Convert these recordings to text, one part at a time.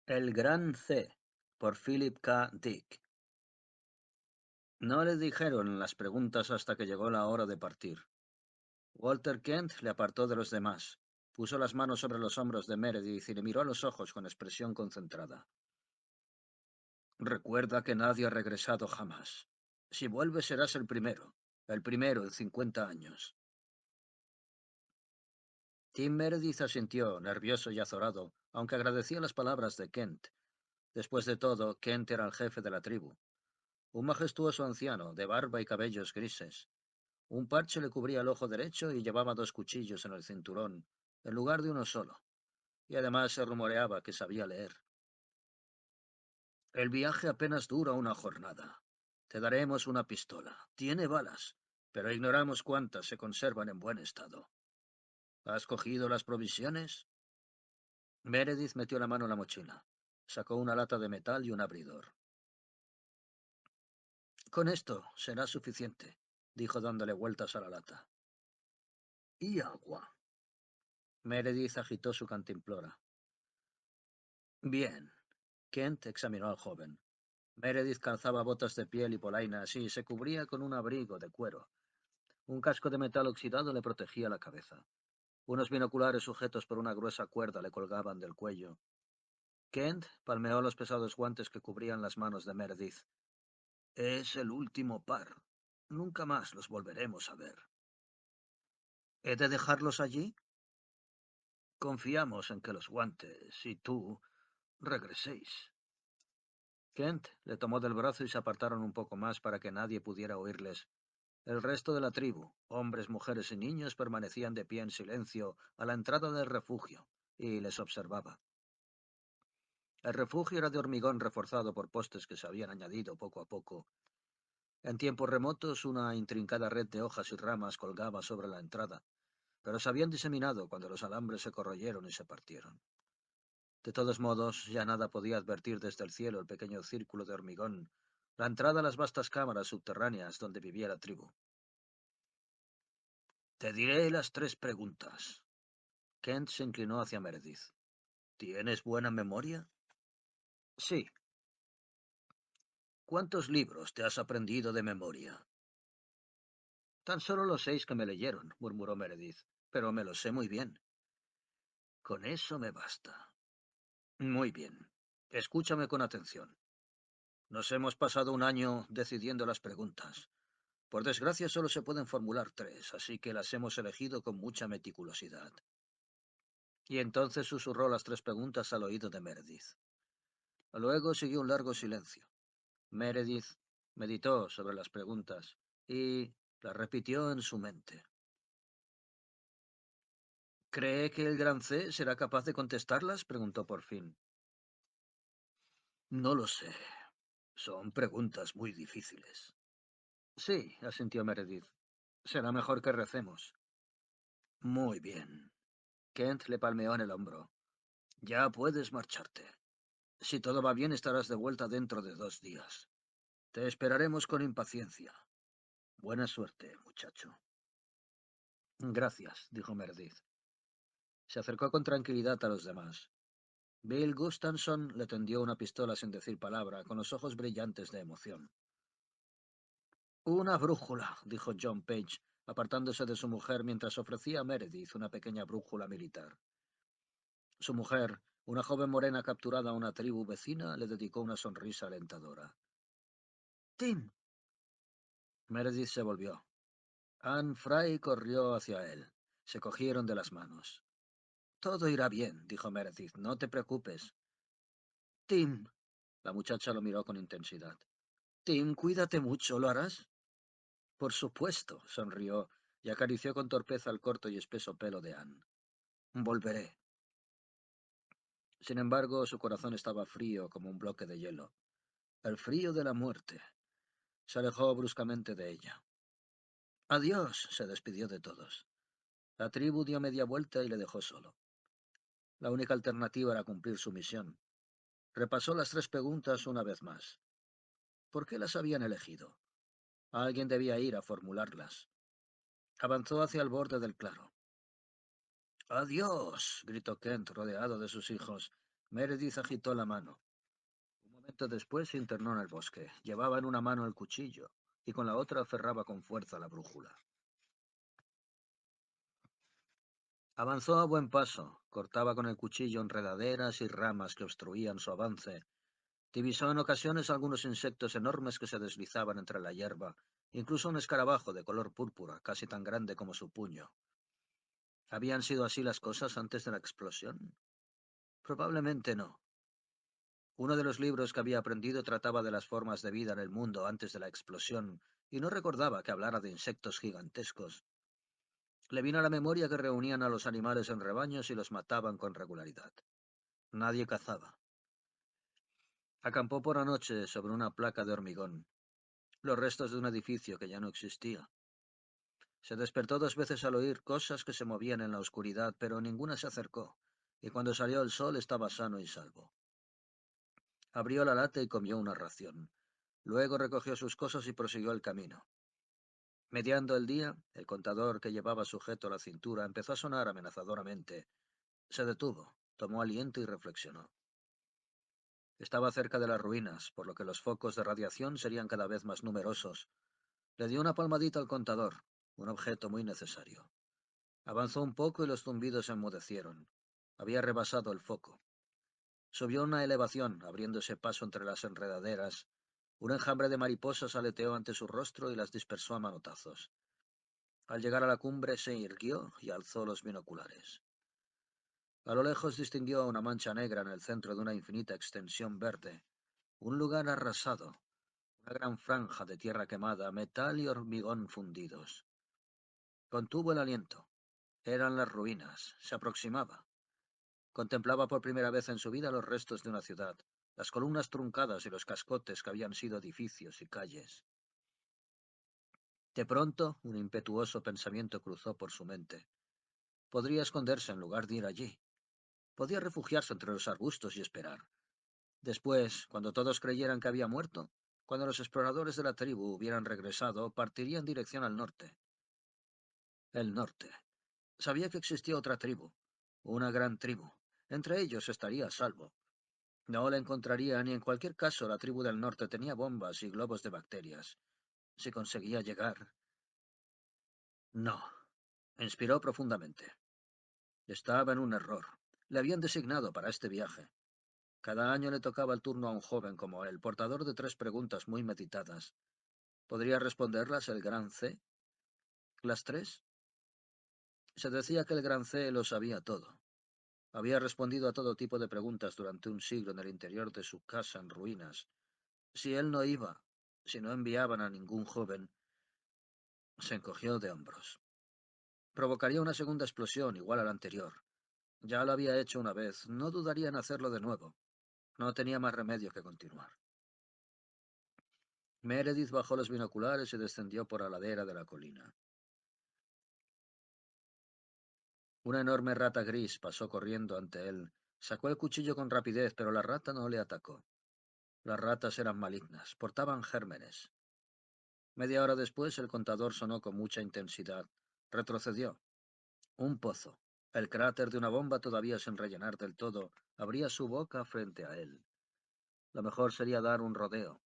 El Gran C, por Philip K. Dick. No le dijeron las preguntas hasta que llegó la hora de partir. Walter Kent le apartó de los demás, puso las manos sobre los hombros de Meredith y le miró a los ojos con expresión concentrada. Recuerda que nadie ha regresado jamás. Si vuelves serás el primero en 50 años. Tim Meredith asintió, nervioso y azorado, aunque agradecía las palabras de Kent. Después de todo, Kent era el jefe de la tribu. Un majestuoso anciano, de barba y cabellos grises. Un parche le cubría el ojo derecho y llevaba dos cuchillos en el cinturón, en lugar de uno solo. Y además se rumoreaba que sabía leer. El viaje apenas dura una jornada. Te daremos una pistola. Tiene balas, pero ignoramos cuántas se conservan en buen estado. ¿Has cogido las provisiones? Meredith metió la mano en la mochila. Sacó una lata de metal y un abridor. Con esto será suficiente, dijo dándole vueltas a la lata. Y agua. Meredith agitó su cantimplora. Bien. Kent examinó al joven. Meredith calzaba botas de piel y polainas y se cubría con un abrigo de cuero. Un casco de metal oxidado le protegía la cabeza. Unos binoculares sujetos por una gruesa cuerda le colgaban del cuello. Kent palmeó los pesados guantes que cubrían las manos de Meredith. Es el último par. Nunca más los volveremos a ver. ¿He de dejarlos allí? Confiamos en que los guantes y tú regreséis. Kent le tomó del brazo y se apartaron un poco más para que nadie pudiera oírles. El resto de la tribu, hombres, mujeres y niños, permanecían de pie en silencio a la entrada del refugio, y les observaba. El refugio era de hormigón reforzado por postes que se habían añadido poco a poco. En tiempos remotos, una intrincada red de hojas y ramas colgaba sobre la entrada, pero se habían diseminado cuando los alambres se corroyeron y se partieron. De todos modos, ya nada podía advertir desde el cielo el pequeño círculo de hormigón, la entrada a las vastas cámaras subterráneas donde vivía la tribu. Te diré las tres preguntas. Kent se inclinó hacia Meredith. ¿Tienes buena memoria? Sí. ¿Cuántos libros te has aprendido de memoria? Tan solo los 6 que me leyeron, murmuró Meredith, pero me los sé muy bien. Con eso me basta. Muy bien. Escúchame con atención. Nos hemos pasado un año decidiendo las preguntas. Por desgracia solo se pueden formular 3, así que las hemos elegido con mucha meticulosidad. Y entonces susurró las 3 preguntas al oído de Meredith. Luego siguió un largo silencio. Meredith meditó sobre las preguntas y las repitió en su mente. ¿Cree que el gran C será capaz de contestarlas? Preguntó por fin. No lo sé. Son preguntas muy difíciles. Sí, asintió Meredith. Será mejor que recemos. Muy bien. Kent le palmeó en el hombro. Ya puedes marcharte. Si todo va bien, estarás de vuelta dentro de 2 días. Te esperaremos con impaciencia. Buena suerte, muchacho. Gracias, dijo Meredith. Se acercó con tranquilidad a los demás. Bill Gustafson le tendió una pistola sin decir palabra, con los ojos brillantes de emoción. Una brújula, dijo John Page, apartándose de su mujer mientras ofrecía a Meredith una pequeña brújula militar. Su mujer, una joven morena capturada a una tribu vecina, le dedicó una sonrisa alentadora. Tim. Meredith se volvió. Anne Fry corrió hacia él. Se cogieron de las manos. Todo irá bien, dijo Meredith. No te preocupes. Tim. La muchacha lo miró con intensidad. Tim, cuídate mucho, ¿lo harás? Por supuesto, sonrió y acarició con torpeza el corto y espeso pelo de Anne. Volveré. Sin embargo, su corazón estaba frío como un bloque de hielo. El frío de la muerte. Se alejó bruscamente de ella. Adiós, se despidió de todos. La tribu dio media vuelta y le dejó solo. La única alternativa era cumplir su misión. Repasó las 3 preguntas una vez más. ¿Por qué las habían elegido? Alguien debía ir a formularlas. Avanzó hacia el borde del claro. Adiós, gritó Kent, rodeado de sus hijos. Meredith agitó la mano. Un momento después se internó en el bosque. Llevaba en una mano el cuchillo y con la otra aferraba con fuerza la brújula. Avanzó a buen paso. Cortaba con el cuchillo enredaderas y ramas que obstruían su avance. Divisó en ocasiones algunos insectos enormes que se deslizaban entre la hierba, incluso un escarabajo de color púrpura, casi tan grande como su puño. ¿Habían sido así las cosas antes de la explosión? Probablemente no. Uno de los libros que había aprendido trataba de las formas de vida en el mundo antes de la explosión, y no recordaba que hablara de insectos gigantescos. Le vino a la memoria que reunían a los animales en rebaños y los mataban con regularidad. Nadie cazaba. Acampó por la noche sobre una placa de hormigón, los restos de un edificio que ya no existía. Se despertó 2 veces al oír cosas que se movían en la oscuridad, pero ninguna se acercó, y cuando salió el sol estaba sano y salvo. Abrió la lata y comió una ración. Luego recogió sus cosas y prosiguió el camino. Mediando el día, el contador que llevaba sujeto a la cintura empezó a sonar amenazadoramente. Se detuvo, tomó aliento y reflexionó. Estaba cerca de las ruinas, por lo que los focos de radiación serían cada vez más numerosos. Le dio una palmadita al contador, un objeto muy necesario. Avanzó un poco y los zumbidos se enmudecieron. Había rebasado el foco. Subió una elevación, abriéndose paso entre las enredaderas. Un enjambre de mariposas aleteó ante su rostro y las dispersó a manotazos. Al llegar a la cumbre se irguió y alzó los binoculares. A lo lejos distinguió una mancha negra en el centro de una infinita extensión verde. Un lugar arrasado, una gran franja de tierra quemada, metal y hormigón fundidos. Contuvo el aliento. Eran las ruinas. Se aproximaba. Contemplaba por primera vez en su vida los restos de una ciudad, las columnas truncadas y los cascotes que habían sido edificios y calles. De pronto, un impetuoso pensamiento cruzó por su mente. Podría esconderse en lugar de ir allí. Podía refugiarse entre los arbustos y esperar. Después, cuando todos creyeran que había muerto, cuando los exploradores de la tribu hubieran regresado, partiría en dirección al norte. El norte. Sabía que existía otra tribu, una gran tribu. Entre ellos estaría a salvo. No la encontraría ni en cualquier caso la tribu del norte tenía bombas y globos de bacterias. Si conseguía llegar... No. Inspiró profundamente. Estaba en un error. Le habían designado para este viaje. Cada año le tocaba el turno a un joven como él, portador de 3 preguntas muy meditadas. ¿Podría responderlas el gran C? ¿Las 3? Se decía que el gran C lo sabía todo. Había respondido a todo tipo de preguntas durante un siglo en el interior de su casa en ruinas. Si él no iba, si no enviaban a ningún joven, se encogió de hombros. Provocaría una segunda explosión igual a la anterior. Ya lo había hecho una vez, no dudaría en hacerlo de nuevo. No tenía más remedio que continuar. Meredith bajó los binoculares y descendió por la ladera de la colina. Una enorme rata gris pasó corriendo ante él. Sacó el cuchillo con rapidez, pero la rata no le atacó. Las ratas eran malignas, portaban gérmenes. Media hora después el contador sonó con mucha intensidad. Retrocedió. Un pozo. El cráter de una bomba todavía sin rellenar del todo abría su boca frente a él. Lo mejor sería dar un rodeo.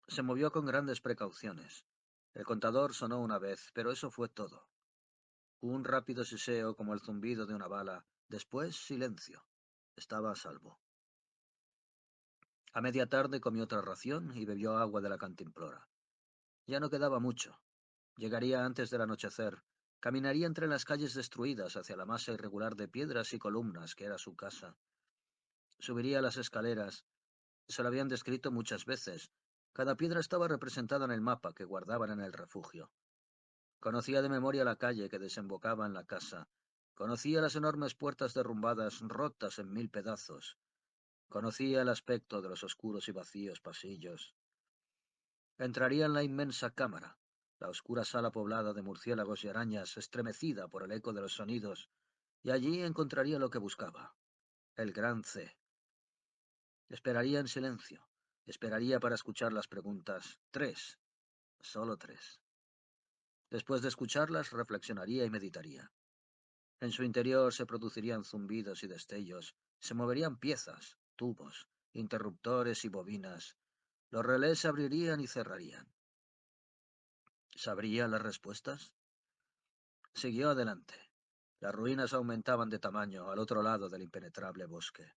Se movió con grandes precauciones. El contador sonó una vez, pero eso fue todo. Un rápido siseo como el zumbido de una bala. Después silencio. Estaba a salvo. A media tarde comió otra ración y bebió agua de la cantimplora. Ya no quedaba mucho. Llegaría antes del anochecer. Caminaría entre las calles destruidas hacia la masa irregular de piedras y columnas que era su casa. Subiría las escaleras. Se lo habían descrito muchas veces. Cada piedra estaba representada en el mapa que guardaban en el refugio. Conocía de memoria la calle que desembocaba en la casa. Conocía las enormes puertas derrumbadas, rotas en 1000 pedazos. Conocía el aspecto de los oscuros y vacíos pasillos. Entraría en la inmensa cámara, la oscura sala poblada de murciélagos y arañas, estremecida por el eco de los sonidos, y allí encontraría lo que buscaba, el gran C. Esperaría en silencio. Esperaría para escuchar las preguntas. 3. Solo 3. Después de escucharlas, reflexionaría y meditaría. En su interior se producirían zumbidos y destellos. Se moverían piezas, tubos, interruptores y bobinas. Los relés se abrirían y cerrarían. ¿Sabría las respuestas? Siguió adelante. Las ruinas aumentaban de tamaño al otro lado del impenetrable bosque.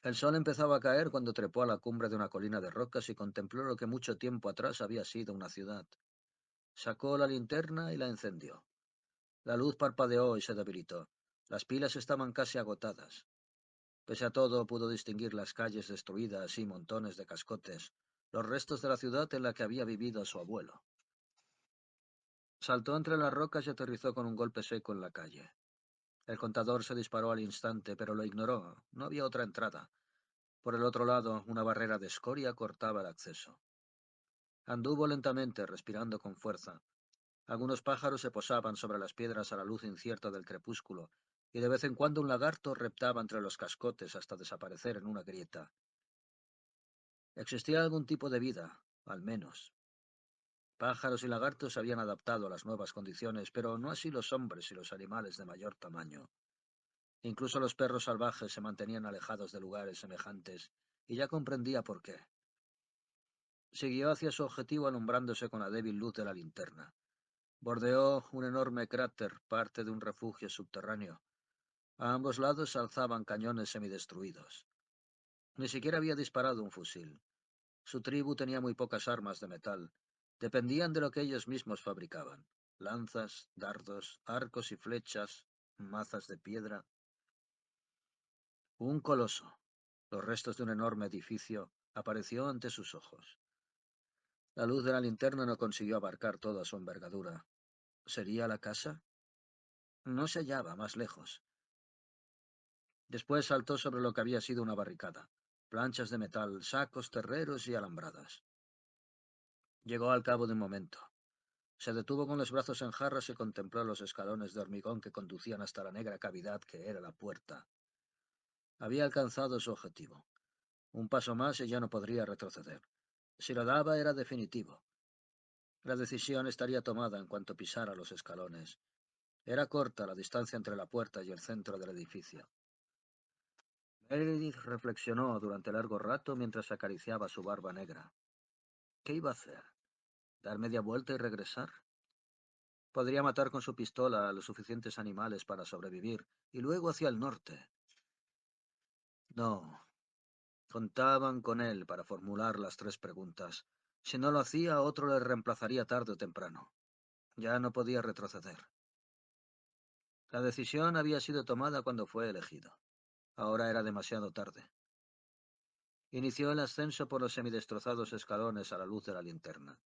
El sol empezaba a caer cuando trepó a la cumbre de una colina de rocas y contempló lo que mucho tiempo atrás había sido una ciudad. Sacó la linterna y la encendió. La luz parpadeó y se debilitó. Las pilas estaban casi agotadas. Pese a todo, pudo distinguir las calles destruidas y montones de cascotes, los restos de la ciudad en la que había vivido su abuelo. Saltó entre las rocas y aterrizó con un golpe seco en la calle. El contador se disparó al instante, pero lo ignoró. No había otra entrada. Por el otro lado, una barrera de escoria cortaba el acceso. Anduvo lentamente, respirando con fuerza. Algunos pájaros se posaban sobre las piedras a la luz incierta del crepúsculo, y de vez en cuando un lagarto reptaba entre los cascotes hasta desaparecer en una grieta. Existía algún tipo de vida, al menos. Pájaros y lagartos se habían adaptado a las nuevas condiciones, pero no así los hombres y los animales de mayor tamaño. Incluso los perros salvajes se mantenían alejados de lugares semejantes, y ya comprendía por qué. Siguió hacia su objetivo alumbrándose con la débil luz de la linterna. Bordeó un enorme cráter, parte de un refugio subterráneo. A ambos lados se alzaban cañones semidestruidos. Ni siquiera había disparado un fusil. Su tribu tenía muy pocas armas de metal. Dependían de lo que ellos mismos fabricaban: lanzas, dardos, arcos y flechas, mazas de piedra. Un coloso, los restos de un enorme edificio, apareció ante sus ojos. La luz de la linterna no consiguió abarcar toda su envergadura. ¿Sería la casa? No se hallaba más lejos. Después saltó sobre lo que había sido una barricada: planchas de metal, sacos, terreros y alambradas. Llegó al cabo de un momento. Se detuvo con los brazos en jarras y contempló los escalones de hormigón que conducían hasta la negra cavidad que era la puerta. Había alcanzado su objetivo. Un paso más y ya no podría retroceder. Si lo daba era definitivo. La decisión estaría tomada en cuanto pisara los escalones. Era corta la distancia entre la puerta y el centro del edificio. Meredith reflexionó durante largo rato mientras acariciaba su barba negra. ¿Qué iba a hacer? ¿Dar media vuelta y regresar? Podría matar con su pistola a los suficientes animales para sobrevivir, y luego hacia el norte. No. Contaban con él para formular las tres preguntas. Si no lo hacía, otro le reemplazaría tarde o temprano. Ya no podía retroceder. La decisión había sido tomada cuando fue elegido. Ahora era demasiado tarde. Inició el ascenso por los semidestrozados escalones a la luz de la linterna.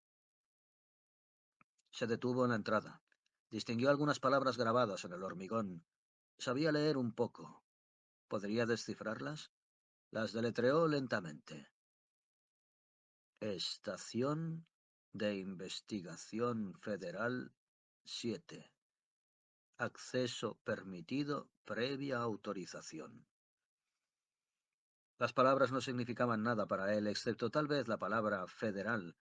Se detuvo en la entrada. Distinguió algunas palabras grabadas en el hormigón. Sabía leer un poco. ¿Podría descifrarlas? Las deletreó lentamente. Estación de Investigación Federal 7. Acceso permitido previa autorización. Las palabras no significaban nada para él, excepto tal vez la palabra federal.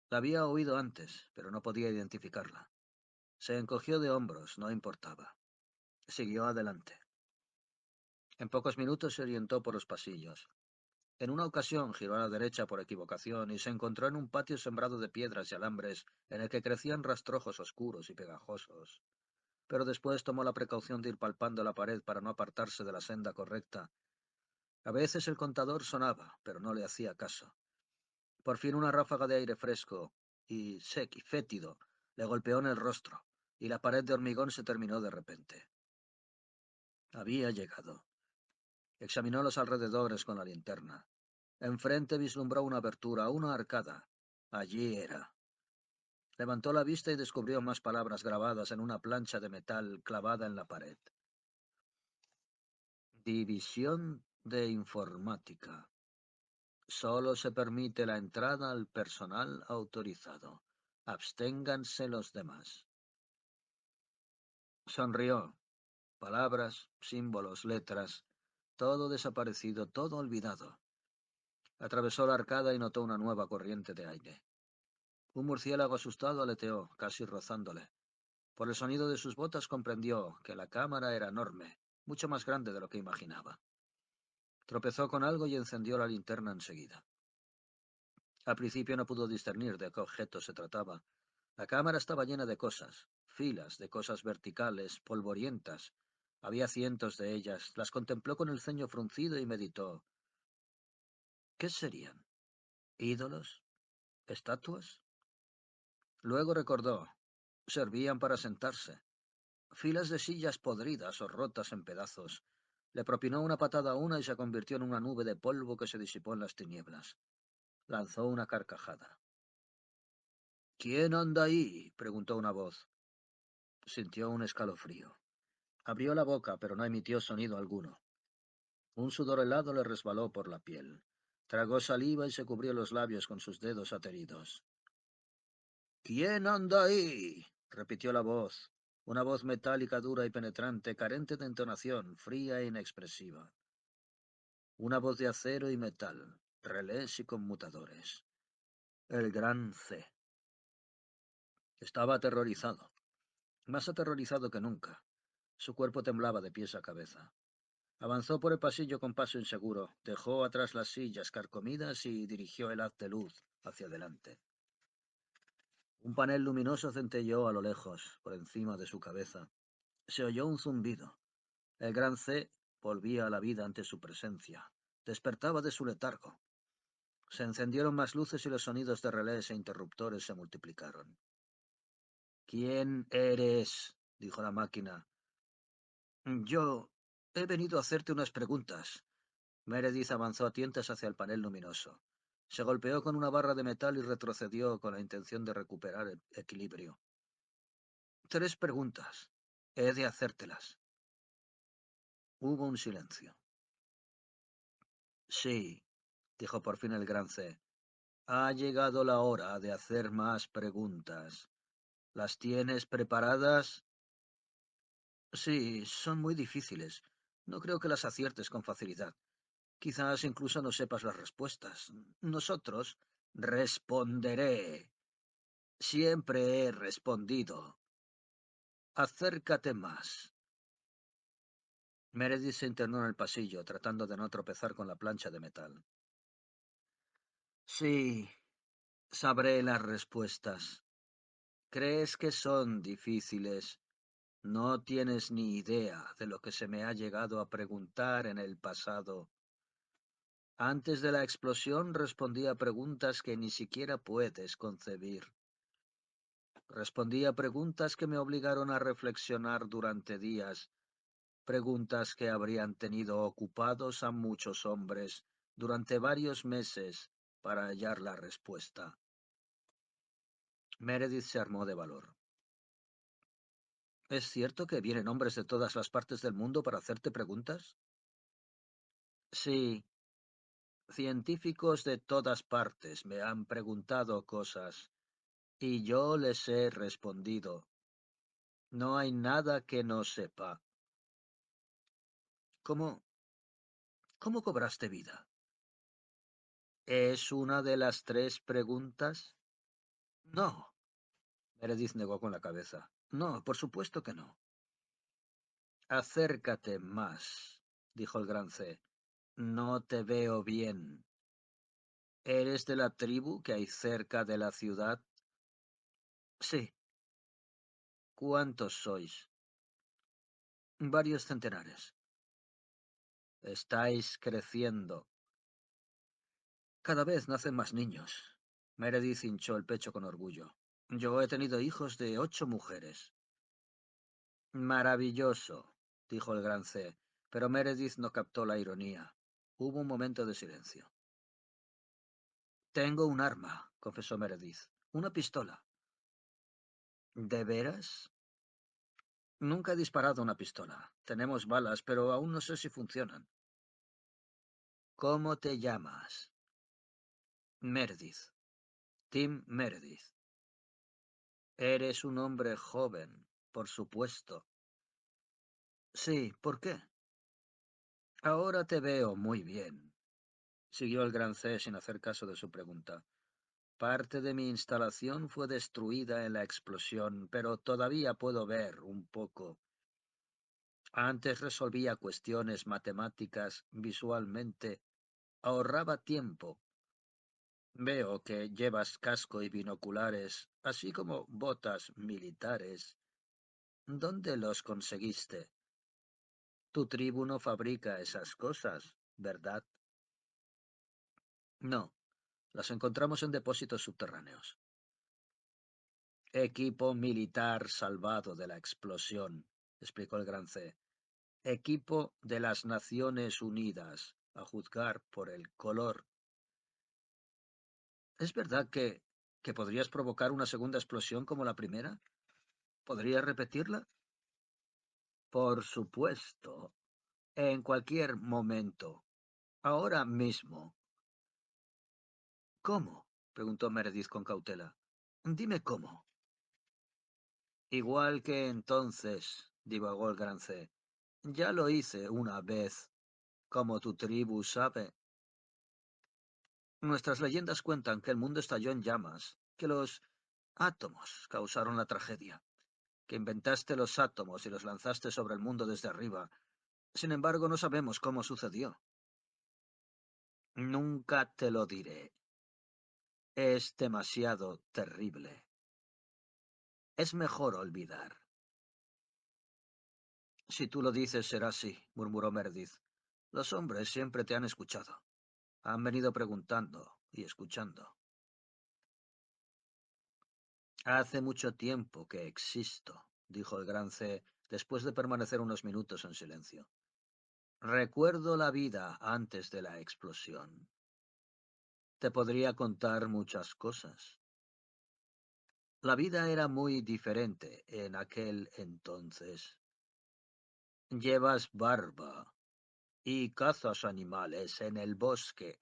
La había oído antes, pero no podía identificarla. Se encogió de hombros, no importaba. Siguió adelante. En pocos minutos se orientó por los pasillos. En una ocasión giró a la derecha por equivocación y se encontró en un patio sembrado de piedras y alambres en el que crecían rastrojos oscuros y pegajosos. Pero después tomó la precaución de ir palpando la pared para no apartarse de la senda correcta. A veces el contador sonaba, pero no le hacía caso. Por fin una ráfaga de aire fresco y sec y fétido le golpeó en el rostro, y la pared de hormigón se terminó de repente. Había llegado. Examinó los alrededores con la linterna. Enfrente vislumbró una abertura, una arcada. Allí era. Levantó la vista y descubrió más palabras grabadas en una plancha de metal clavada en la pared. División de Informática. Solo se permite la entrada al personal autorizado. Absténganse los demás. Sonrió. Palabras, símbolos, letras, todo desaparecido, todo olvidado. Atravesó la arcada y notó una nueva corriente de aire. Un murciélago asustado aleteó, casi rozándole. Por el sonido de sus botas comprendió que la cámara era enorme, mucho más grande de lo que imaginaba. Tropezó con algo y encendió la linterna enseguida. Al principio no pudo discernir de qué objeto se trataba. La cámara estaba llena de cosas, filas de cosas verticales, polvorientas. Había cientos de ellas. Las contempló con el ceño fruncido y meditó. ¿Qué serían? ¿Ídolos? ¿Estatuas? Luego recordó. Servían para sentarse. Filas de sillas podridas o rotas en pedazos. Le propinó una patada a una y se convirtió en una nube de polvo que se disipó en las tinieblas. Lanzó una carcajada. ¿Quién anda ahí? Preguntó una voz. Sintió un escalofrío. Abrió la boca, pero no emitió sonido alguno. Un sudor helado le resbaló por la piel. Tragó saliva y se cubrió los labios con sus dedos ateridos. ¿Quién anda ahí? Repitió la voz. Una voz metálica, dura y penetrante, carente de entonación, fría e inexpresiva. Una voz de acero y metal, relés y conmutadores. El gran C. Estaba aterrorizado, más aterrorizado que nunca. Su cuerpo temblaba de pies a cabeza. Avanzó por el pasillo con paso inseguro, dejó atrás las sillas carcomidas y dirigió el haz de luz hacia adelante. Un panel luminoso centelleó a lo lejos, por encima de su cabeza. Se oyó un zumbido. El gran C volvía a la vida ante su presencia. Despertaba de su letargo. Se encendieron más luces y los sonidos de relés e interruptores se multiplicaron. ¿Quién eres? Dijo la máquina. Yo he venido a hacerte unas preguntas. Meredith avanzó a tientas hacia el panel luminoso. Se golpeó con una barra de metal y retrocedió con la intención de recuperar el equilibrio. 3 preguntas. He de hacértelas. Hubo un silencio. Sí, dijo por fin el gran C. Ha llegado la hora de hacer más preguntas. ¿Las tienes preparadas? Sí, son muy difíciles. No creo que las aciertes con facilidad. Quizás incluso no sepas las respuestas. Nosotros responderé. Siempre he respondido. Acércate más. Meredith se internó en el pasillo, tratando de no tropezar con la plancha de metal. Sí, sabré las respuestas. ¿Crees que son difíciles? No tienes ni idea de lo que se me ha llegado a preguntar en el pasado. Antes de la explosión respondí a preguntas que ni siquiera puedes concebir. Respondí a preguntas que me obligaron a reflexionar durante días, preguntas que habrían tenido ocupados a muchos hombres durante varios meses para hallar la respuesta. Meredith se armó de valor. ¿Es cierto que vienen hombres de todas las partes del mundo para hacerte preguntas? Sí, científicos de todas partes me han preguntado cosas y yo les he respondido. No hay nada que no sepa. ¿Cómo, cómo cobraste vida? ¿Es una de las 3 preguntas? No. Meredith negó con la cabeza. No, por supuesto que no. Acércate más, dijo el gran C. No te veo bien. ¿Eres de la tribu que hay cerca de la ciudad? Sí. ¿Cuántos sois? Varios centenares. Estáis creciendo. Cada vez nacen más niños. Meredith hinchó el pecho con orgullo. Yo he tenido hijos de 8 mujeres. Maravilloso, dijo el gran C, pero Meredith no captó la ironía. Hubo un momento de silencio. Tengo un arma, confesó Meredith. Una pistola. ¿De veras? Nunca he disparado una pistola. Tenemos balas, pero aún no sé si funcionan. ¿Cómo te llamas? Meredith. Tim Meredith. Eres un hombre joven, por supuesto. Sí, ¿por qué? Ahora te veo muy bien, siguió el gran C sin hacer caso de su pregunta. Parte de mi instalación fue destruida en la explosión, pero todavía puedo ver un poco. Antes resolvía cuestiones matemáticas visualmente. Ahorraba tiempo. Veo que llevas casco y binoculares, así como botas militares. ¿Dónde los conseguiste? Tu tribu no fabrica esas cosas, ¿verdad? No, las encontramos en depósitos subterráneos. Equipo militar salvado de la explosión, explicó el gran C. Equipo de las Naciones Unidas, a juzgar por el color. ¿Es verdad que podrías provocar una segunda explosión como la primera? ¿Podrías repetirla? Por supuesto. En cualquier momento. Ahora mismo. ¿Cómo? Preguntó Meredith con cautela. Dime cómo. Igual que entonces, divagó el gran C. Ya lo hice una vez, como tu tribu sabe. Nuestras leyendas cuentan que el mundo estalló en llamas, que los átomos causaron la tragedia, que inventaste los átomos y los lanzaste sobre el mundo desde arriba. Sin embargo, no sabemos cómo sucedió. Nunca te lo diré. Es demasiado terrible. Es mejor olvidar. Si tú lo dices, será así, murmuró Meredith. Los hombres siempre te han escuchado. Han venido preguntando y escuchando. Hace mucho tiempo que existo, dijo el gran C, después de permanecer unos minutos en silencio. Recuerdo la vida antes de la explosión. Te podría contar muchas cosas. La vida era muy diferente en aquel entonces. Llevas barba y cazas animales en el bosque.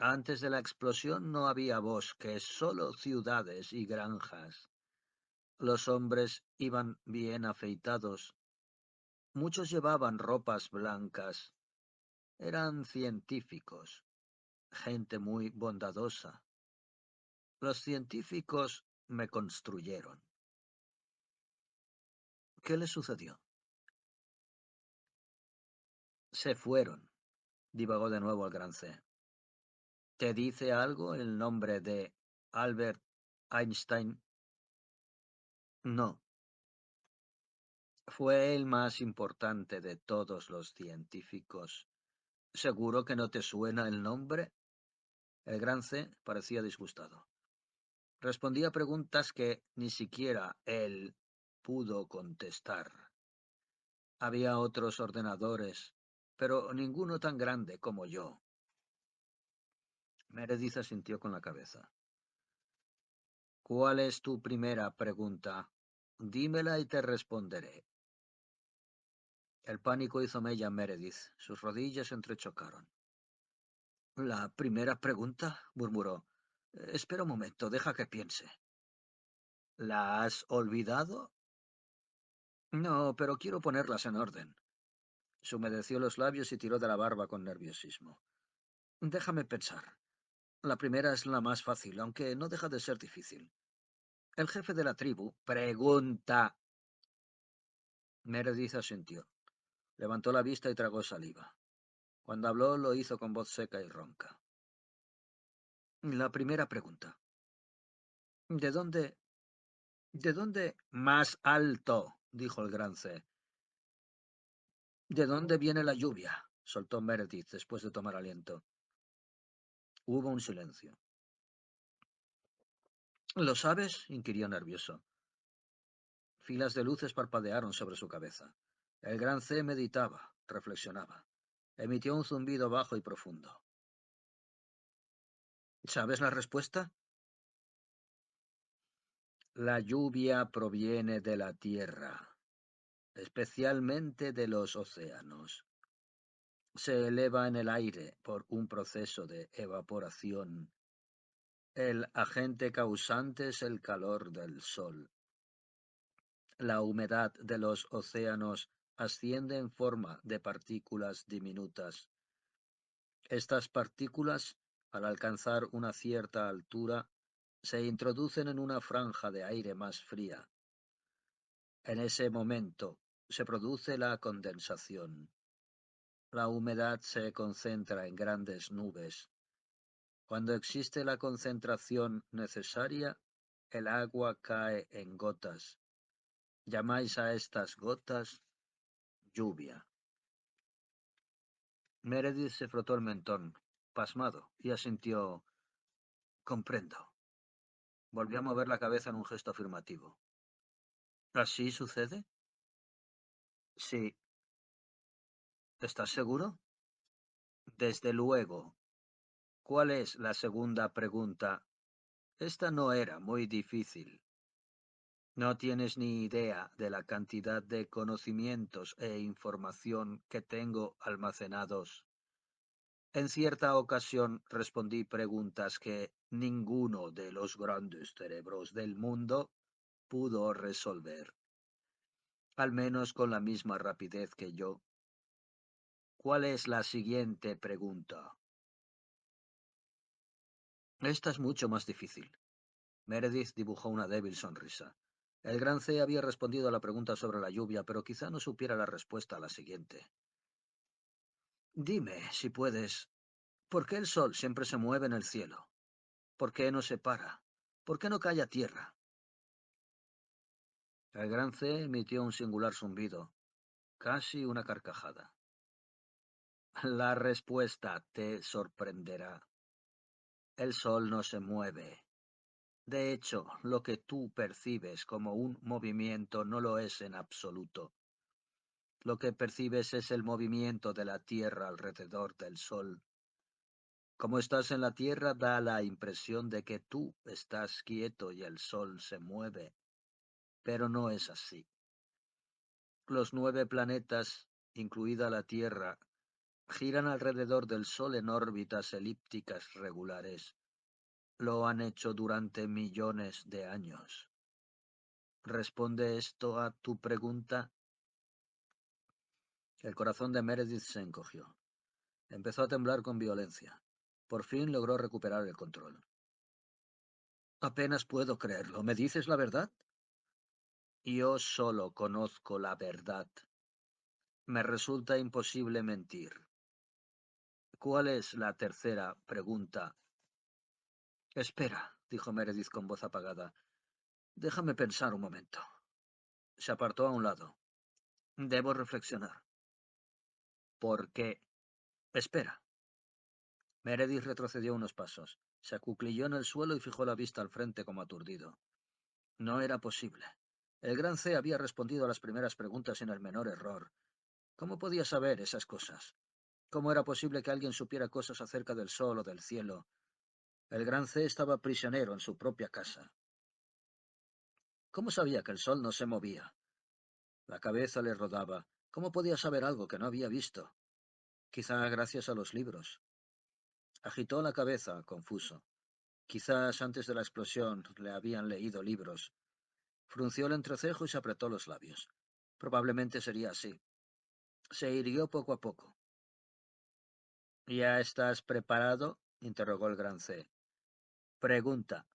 Antes de la explosión no había bosques, solo ciudades y granjas. Los hombres iban bien afeitados. Muchos llevaban ropas blancas. Eran científicos, gente muy bondadosa. Los científicos me construyeron. ¿Qué les sucedió? Se fueron, divagó de nuevo el gran C. ¿Te dice algo el nombre de Albert Einstein? No. Fue el más importante de todos los científicos. ¿Seguro que no te suena el nombre? El gran C parecía disgustado. Respondía preguntas que ni siquiera él pudo contestar. Había otros ordenadores, pero ninguno tan grande como yo. Meredith asintió con la cabeza. ¿Cuál es tu primera pregunta? Dímela y te responderé. El pánico hizo mella en Meredith. Sus rodillas se entrechocaron. La primera pregunta, murmuró. Espera un momento, deja que piense. ¿La has olvidado? No, pero quiero ponerlas en orden. Se humedeció los labios y tiró de la barba con nerviosismo. Déjame pensar. La primera es la más fácil, aunque no deja de ser difícil. El jefe de la tribu pregunta. Meredith asintió. Levantó la vista y tragó saliva. Cuando habló lo hizo con voz seca y ronca. La primera pregunta. ¿De dónde? ¿De dónde? Más alto, dijo el gran C. ¿De dónde viene la lluvia? Soltó Meredith después de tomar aliento. Hubo un silencio. ¿Lo sabes? Inquirió nervioso. Filas de luces parpadearon sobre su cabeza. El gran C meditaba, reflexionaba. Emitió un zumbido bajo y profundo. ¿Sabes la respuesta? La lluvia proviene de la tierra, especialmente de los océanos. Se eleva en el aire por un proceso de evaporación. El agente causante es el calor del sol. La humedad de los océanos asciende en forma de partículas diminutas. Estas partículas Al alcanzar una cierta altura, se introducen en una franja de aire más fría. En ese momento se produce la condensación. La humedad se concentra en grandes nubes. Cuando existe la concentración necesaria, el agua cae en gotas. Llamáis a estas gotas lluvia. Meredith se frotó el mentón, pasmado, y asintió. Comprendo. Volvió a mover la cabeza en un gesto afirmativo. ¿Así sucede? Sí. ¿Estás seguro? Desde luego. ¿Cuál es la segunda pregunta? Esta no era muy difícil. No tienes ni idea de la cantidad de conocimientos e información que tengo almacenados. En cierta ocasión respondí preguntas que ninguno de los grandes cerebros del mundo pudo resolver, al menos con la misma rapidez que yo. ¿Cuál es la siguiente pregunta? Esta es mucho más difícil. Meredith dibujó una débil sonrisa. El gran C había respondido a la pregunta sobre la lluvia, pero quizá no supiera la respuesta a la siguiente. Dime, si puedes, ¿por qué el sol siempre se mueve en el cielo? ¿Por qué no se para? ¿Por qué no cae a tierra? El gran C emitió un singular zumbido, casi una carcajada. La respuesta te sorprenderá. El sol no se mueve. De hecho, lo que tú percibes como un movimiento no lo es en absoluto. Lo que percibes es el movimiento de la Tierra alrededor del Sol. Como estás en la Tierra, da la impresión de que tú estás quieto y el Sol se mueve, pero no es así. Los 9 planetas, incluida la Tierra, giran alrededor del Sol en órbitas elípticas regulares. Lo han hecho durante millones de años. ¿Responde esto a tu pregunta? El corazón de Meredith se encogió. Empezó a temblar con violencia. Por fin logró recuperar el control. Apenas puedo creerlo. ¿Me dices la verdad? Yo solo conozco la verdad. Me resulta imposible mentir. ¿Cuál es la tercera pregunta? Espera, dijo Meredith con voz apagada. Déjame pensar un momento. Se apartó a un lado. Debo reflexionar. ¿Por qué? Espera. Meredith retrocedió unos pasos. Se acuclilló en el suelo y fijó la vista al frente como aturdido. No era posible. El gran C había respondido a las primeras preguntas sin el menor error. ¿Cómo podía saber esas cosas? ¿Cómo era posible que alguien supiera cosas acerca del sol o del cielo? El gran C estaba prisionero en su propia casa. ¿Cómo sabía que el sol no se movía? La cabeza le rodaba. ¿Cómo podía saber algo que no había visto? Quizá gracias a los libros. Agitó la cabeza, confuso. Quizás antes de la explosión le habían leído libros. Frunció el entrecejo y se apretó los labios. Probablemente sería así. Se irguió poco a poco. ¿Ya estás preparado? Interrogó el gran C. Pregunta.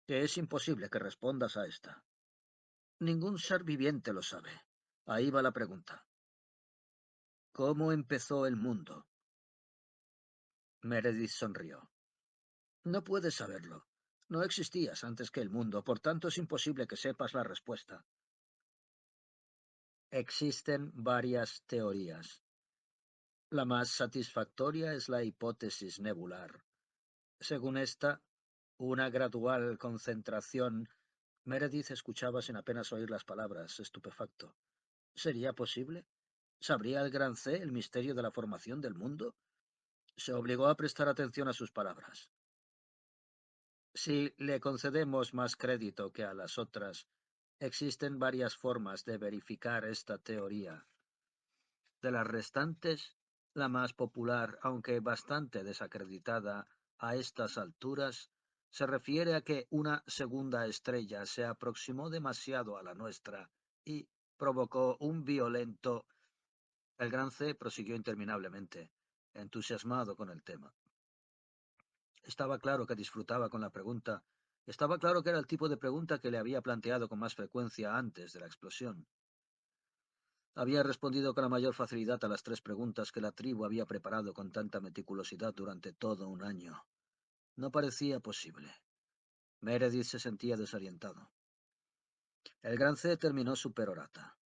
Que es imposible que respondas a esta. Ningún ser viviente lo sabe. Ahí va la pregunta. ¿Cómo empezó el mundo? Meredith sonrió. No puedes saberlo. No existías antes que el mundo, por tanto es imposible que sepas la respuesta. Existen varias teorías. La más satisfactoria es la hipótesis nebular. Según esta, una gradual concentración. Meredith escuchaba sin apenas oír las palabras, estupefacto. ¿Sería posible? ¿Sabría el gran C el misterio de la formación del mundo? Se obligó a prestar atención a sus palabras. Si le concedemos más crédito que a las otras, existen varias formas de verificar esta teoría. De las restantes, la más popular, aunque bastante desacreditada a estas alturas, se refiere a que una segunda estrella se aproximó demasiado a la nuestra y provocó un violento... El gran C prosiguió interminablemente, entusiasmado con el tema. Estaba claro que disfrutaba con la pregunta. Estaba claro que era el tipo de pregunta que le había planteado con más frecuencia antes de la explosión. Había respondido con la mayor facilidad a las 3 preguntas que la tribu había preparado con tanta meticulosidad durante todo un año. No parecía posible. Meredith se sentía desorientado. El gran C terminó su perorata.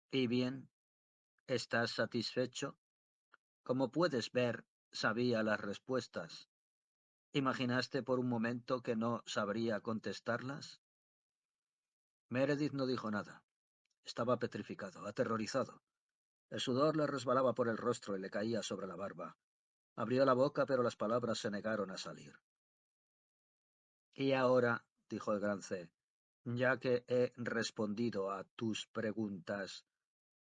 ¿Y bien? ¿Estás satisfecho? Como puedes ver, sabía las respuestas. ¿Imaginaste por un momento que no sabría contestarlas? Meredith no dijo nada. Estaba petrificado, aterrorizado. El sudor le resbalaba por el rostro y le caía sobre la barba. Abrió la boca, pero las palabras se negaron a salir. Y ahora, dijo el gran C, ya que he respondido a tus preguntas,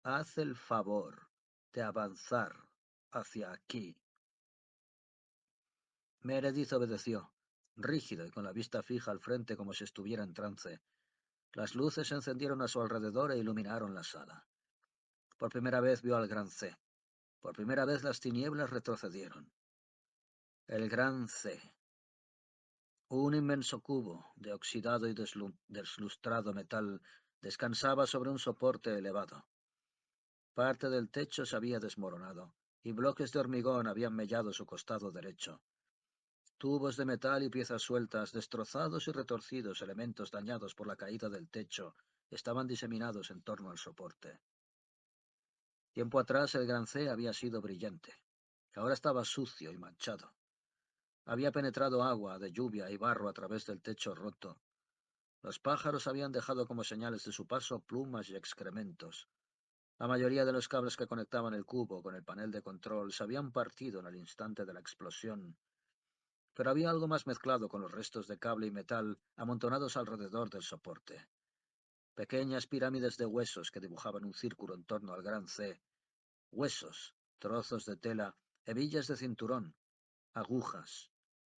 haz el favor de avanzar hacia aquí. Meredith obedeció, rígido y con la vista fija al frente como si estuviera en trance. Las luces se encendieron a su alrededor e iluminaron la sala. Por primera vez vio al gran C. Por primera vez las tinieblas retrocedieron. El gran C. Un inmenso cubo de oxidado y deslustrado metal descansaba sobre un soporte elevado. Parte del techo se había desmoronado, y bloques de hormigón habían mellado su costado derecho. Tubos de metal y piezas sueltas, destrozados y retorcidos, elementos dañados por la caída del techo, estaban diseminados en torno al soporte. Tiempo atrás el gran C había sido brillante. Ahora estaba sucio y manchado. Había penetrado agua de lluvia y barro a través del techo roto. Los pájaros habían dejado como señales de su paso plumas y excrementos. La mayoría de los cables que conectaban el cubo con el panel de control se habían partido en el instante de la explosión, pero había algo más mezclado con los restos de cable y metal amontonados alrededor del soporte. Pequeñas pirámides de huesos que dibujaban un círculo en torno al gran C. Huesos, trozos de tela, hebillas de cinturón, agujas,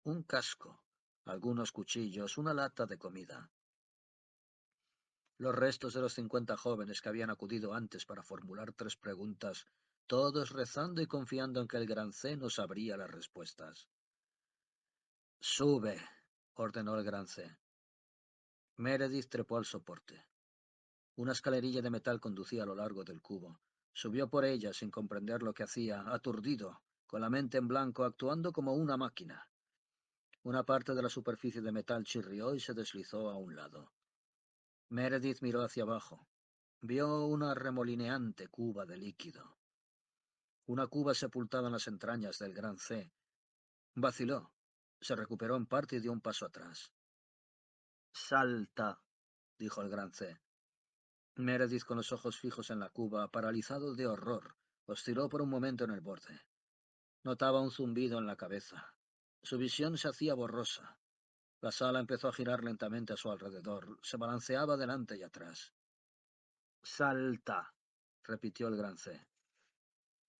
un casco, algunos cuchillos, una lata de comida. Los restos de los 50 jóvenes que habían acudido antes para formular 3 preguntas, todos rezando y confiando en que el gran C nos sabría las respuestas. «Sube», ordenó el gran C. Meredith trepó al soporte. Una escalerilla de metal conducía a lo largo del cubo. Subió por ella sin comprender lo que hacía, aturdido, con la mente en blanco, actuando como una máquina. Una parte de la superficie de metal chirrió y se deslizó a un lado. Meredith miró hacia abajo. Vio una remolineante cuba de líquido. Una cuba sepultada en las entrañas del gran C. Vaciló. Se recuperó en parte y dio un paso atrás. «Salta», dijo el gran C. Meredith, con los ojos fijos en la cuba, paralizado de horror, osciló por un momento en el borde. Notaba un zumbido en la cabeza. Su visión se hacía borrosa. La sala empezó a girar lentamente a su alrededor. Se balanceaba delante y atrás. «Salta», repitió el gran C.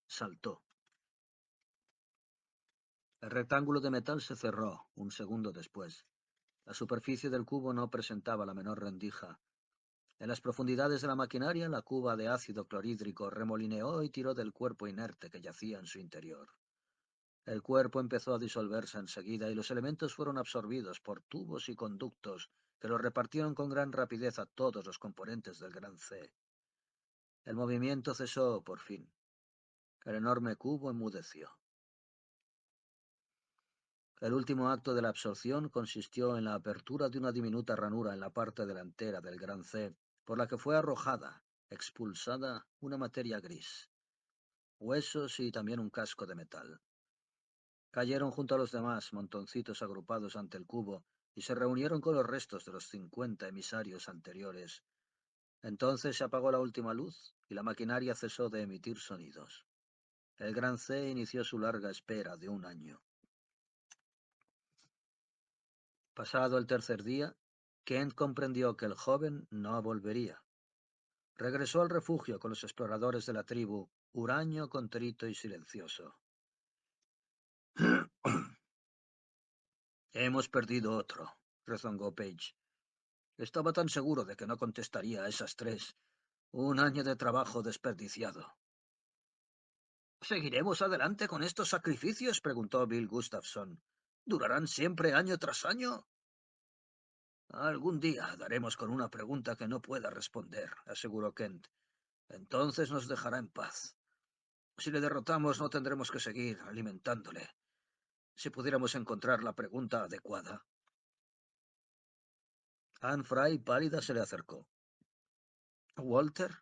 Saltó. El rectángulo de metal se cerró un segundo después. La superficie del cubo no presentaba la menor rendija. En las profundidades de la maquinaria, la cuba de ácido clorhídrico remolineó y tiró del cuerpo inerte que yacía en su interior. El cuerpo empezó a disolverse enseguida y los elementos fueron absorbidos por tubos y conductos que los repartieron con gran rapidez a todos los componentes del gran C. El movimiento cesó por fin. El enorme cubo enmudeció. El último acto de la absorción consistió en la apertura de una diminuta ranura en la parte delantera del gran C, por la que fue arrojada, expulsada, una materia gris. Huesos y también un casco de metal. Cayeron junto a los demás montoncitos agrupados ante el cubo y se reunieron con los restos de los 50 emisarios anteriores. Entonces se apagó la última luz y la maquinaria cesó de emitir sonidos. El gran C inició su larga espera de un año. Pasado el tercer día, Kent comprendió que el joven no volvería. Regresó al refugio con los exploradores de la tribu, huraño, contrito y silencioso. «Hemos perdido otro», rezongó Page. «Estaba tan seguro de que no contestaría a esas 3. Un año de trabajo desperdiciado». ¿Seguiremos adelante con estos sacrificios? Preguntó Bill Gustafson. ¿Durarán siempre año tras año? Algún día daremos con una pregunta que no pueda responder, aseguró Kent. Entonces nos dejará en paz. Si le derrotamos no tendremos que seguir alimentándole. Si pudiéramos encontrar la pregunta adecuada. Anne Fry, pálida, se le acercó. ¿Walter?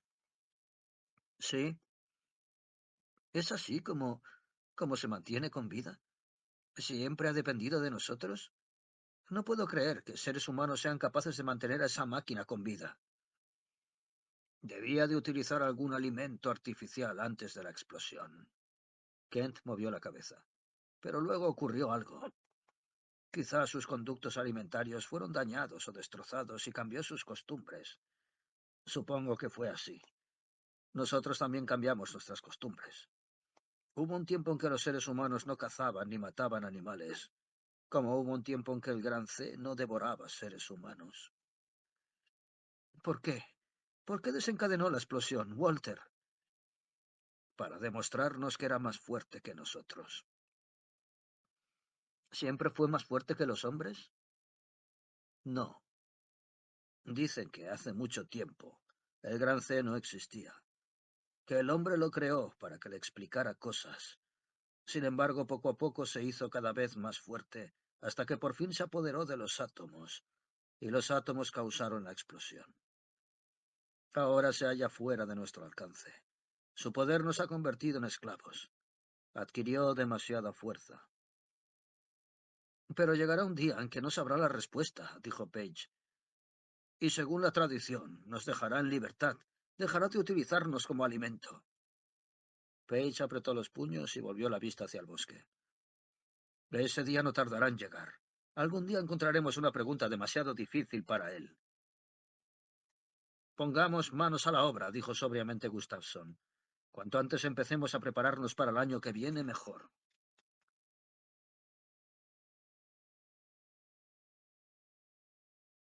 Sí. ¿Es así como se mantiene con vida? ¿Siempre ha dependido de nosotros? No puedo creer que seres humanos sean capaces de mantener a esa máquina con vida. Debía de utilizar algún alimento artificial antes de la explosión. Kent movió la cabeza. Pero luego ocurrió algo. Quizás sus conductos alimentarios fueron dañados o destrozados y cambió sus costumbres. Supongo que fue así. Nosotros también cambiamos nuestras costumbres. Hubo un tiempo en que los seres humanos no cazaban ni mataban animales, como hubo un tiempo en que el gran C no devoraba seres humanos. ¿Por qué? ¿Por qué desencadenó la explosión, Walter? Para demostrarnos que era más fuerte que nosotros. ¿Siempre fue más fuerte que los hombres? No. Dicen que hace mucho tiempo el gran C no existía, que el hombre lo creó para que le explicara cosas. Sin embargo, poco a poco se hizo cada vez más fuerte, hasta que por fin se apoderó de los átomos, y los átomos causaron la explosión. Ahora se halla fuera de nuestro alcance. Su poder nos ha convertido en esclavos. Adquirió demasiada fuerza. Pero llegará un día en que no sabrá la respuesta, dijo Page. Y según la tradición, nos dejará en libertad. Dejará de utilizarnos como alimento. Page apretó los puños y volvió la vista hacia el bosque. Ese día no tardará en llegar. Algún día encontraremos una pregunta demasiado difícil para él. Pongamos manos a la obra, dijo sobriamente Gustafson. Cuanto antes empecemos a prepararnos para el año que viene, mejor.